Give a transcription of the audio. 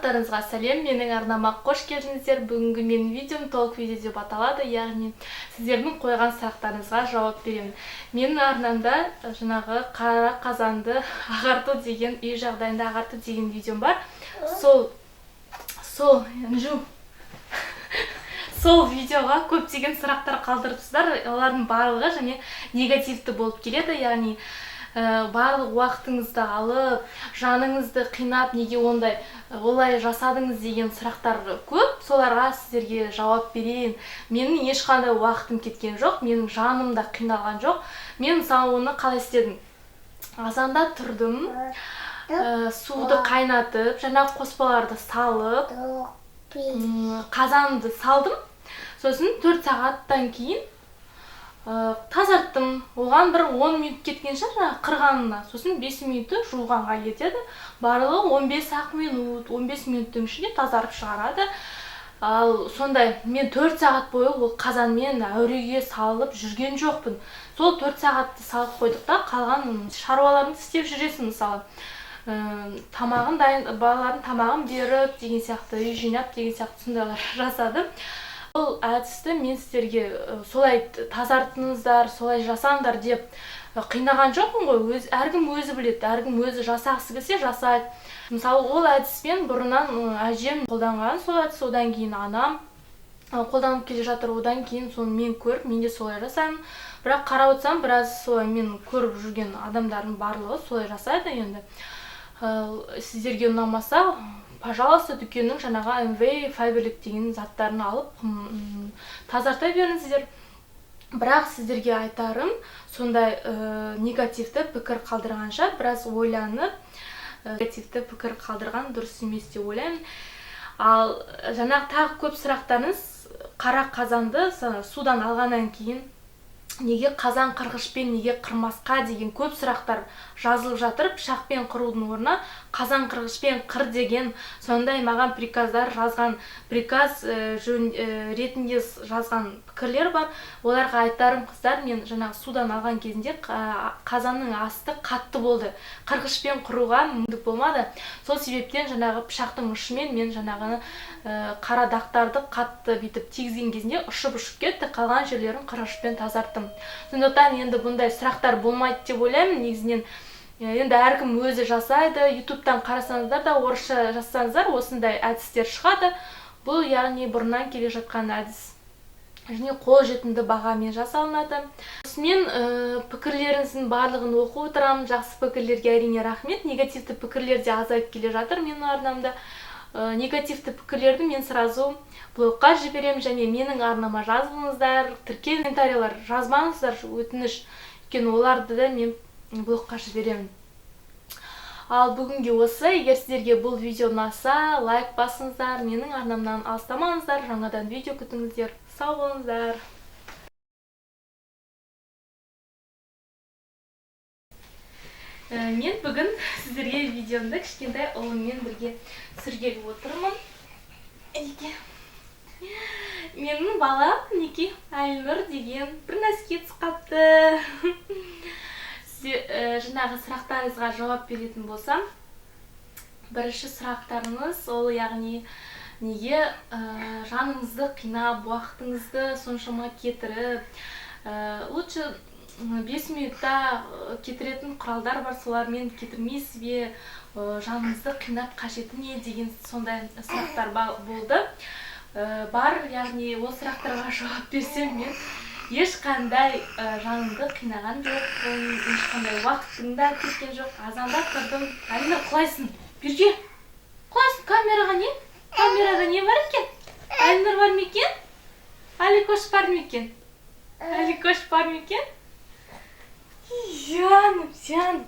Барлықтарыңызға сәлем, менің арнама қош келдіңіздер. Бүгінгі менің видеом толық видео деп аталады, яғни сіздердің қойған сұрақтарыңызға жауап беремін. Менің арнамда жаңағы қара қазанды ағарту деген, үй жағдайында ағарту деген видеом бар. Сол видеоға көптеген сұрақтар қалдырыпсыздар. Олардың барлығы және негативті болып келеді, яғни барлық уақытыңызды алып, жаныңызды қинап, неге олай жасадыңыз деген сұрақтар көп. Соларға сіздерге жауап берейін. Менің ешқандай уақытым кеткен жоқ, менің жаным да қиналған жоқ. Мен мысалы оны қалай істедім? Азанда тұрдым, суды қайнатып, жаңағы қоспаларды салып, қазанды салдым. Сосын 4 сағаттан кейін тазарттым. Оған бір 10 минут кеткен шығар қырғанына. Сосын 5 минуты жуғанға кетеді. Барлығы 15 минут, 15 минуттың ішінде тазарып шығарады. Ал сондай мен 4 сағат бойы ол қазанмен әуреге салып жүрген жоқпын. Сол 4 сағатты салып қойдық та, қалған шаруаларыңды істеп жүресің, мысалы. Балалардың тамағын беріп деген сияқты, үй жинап деген сияқты сондайлар жасадым. Бұл әдісті мен сіздерге солай тазартыңыздар, солай жасаңдар деп қинаған жоқпын ғой. Әркім өзі біледі, әркім өзі жасағысы келсе жасайды. Мысалы, ол әдіспен бұрыннан әжем қолданған, сол әдіс, одан кейін анам қолданып келе жатыр, одан кейін соны мен көріп, мен де солай жасаймын. Бірақ қарап отырсам, біраз солай мен көріп жүрген адамдардың барлығы солай жасайды енді. Сіздерге ұнамаса, пожалуйста, дүкеннің жаңағы МВ файберлік деген заттарын алып тазарта беріңіздер. Бірақ сіздерге айтарым, сондай негативті пікір қалдырғанша біраз ойланып, негативті пікір қалдырған дұрыс емес деп ойлаймын. Ал жаңағы тағы көп сұрақтарыңыз, қара қазанды судан алғаннан кейін неге қазан қырғышпен неге қырмасқа деген көп сұрақтар жазылып жатыр. Пышақпен қырудың орнына қазан қырғышпен қыр деген сондай маған приказдар жазған, приказ ретінде жазған пікірлер бар. Оларға айтарым, қыздар, мен жаңағы судан алған кезінде қазанның асты қатты болды. Қырғышпен қыруға мүмкіндік болмады. Сол себептен жаңағы пышақтың ұшымен мен жаңағыны қара дақтарды қатты битіп тигізген кезінде ұшып кетті, қалған жерлерін қырғышпен тазарттым. Сондықтан енді бұндай сұрақтар болмайды деп ойлаймын. Негізінен енді әркім өзі жасайды. Ютубтан қарасаңыздар да, орысша жазсаңыздар, осындай әдістер шығады. Бұл яғни бұрыннан келе жатқан әдіс. Және қолжетімді бағамен жасалынады. Мен пікірлеріңіздің барлығын оқып отырамын. Жақсы пікірлерге әрине рахмет. Негативті пікірлер де азайып келе жатыр менің арнамда. Негативті пікірлерді мен сразу блогқа жіберемін, және менің арнама жазыңыздар, тіркел комментарийлар жазбаңыздар, өтініш, өйткені оларды да мен блогқа жіберемін. Ал бүгінге осы. Егер сіздерге бұл видео ұнаса, лайк басыңыздар, менің арнамнан алыстамаңыздар, жаңадан видео күтіңіздер. Сау болыңыздар. Мен бүгін сіздерге видеомды кішкентай ұлыммен бірге түсіргелі отырмын. Менің балам мінекей Айнұр деген бір нәрсеге түсіп қапты. Жаңағы сұрақтарыңызға жауап беретін болсам, бірінші сұрақтарыңыз ол яғни неге жаныңызды қинап, уақытыңызды соншама кетіріп, лучше 5 минутта кетіретін құралдар бар, солармен кетірмейсіз бе, жаныңызды қинап қажеті не деген сондай сұрақтар болды. Бар, яғни ол сұрақтарға жауап берсем, мен ешқандай жанымды қинаған жоқпын, ешқандай уақытым да кеткен жоқ. Азанда тұрдым. Айнұр, құлайсың? Берге? Құлайсың? Камераға не? Камерада не бар екен? Айнұр бар ма екен? Аликош бар ма екен? Аликош бар ма екен? Жаным, жаным.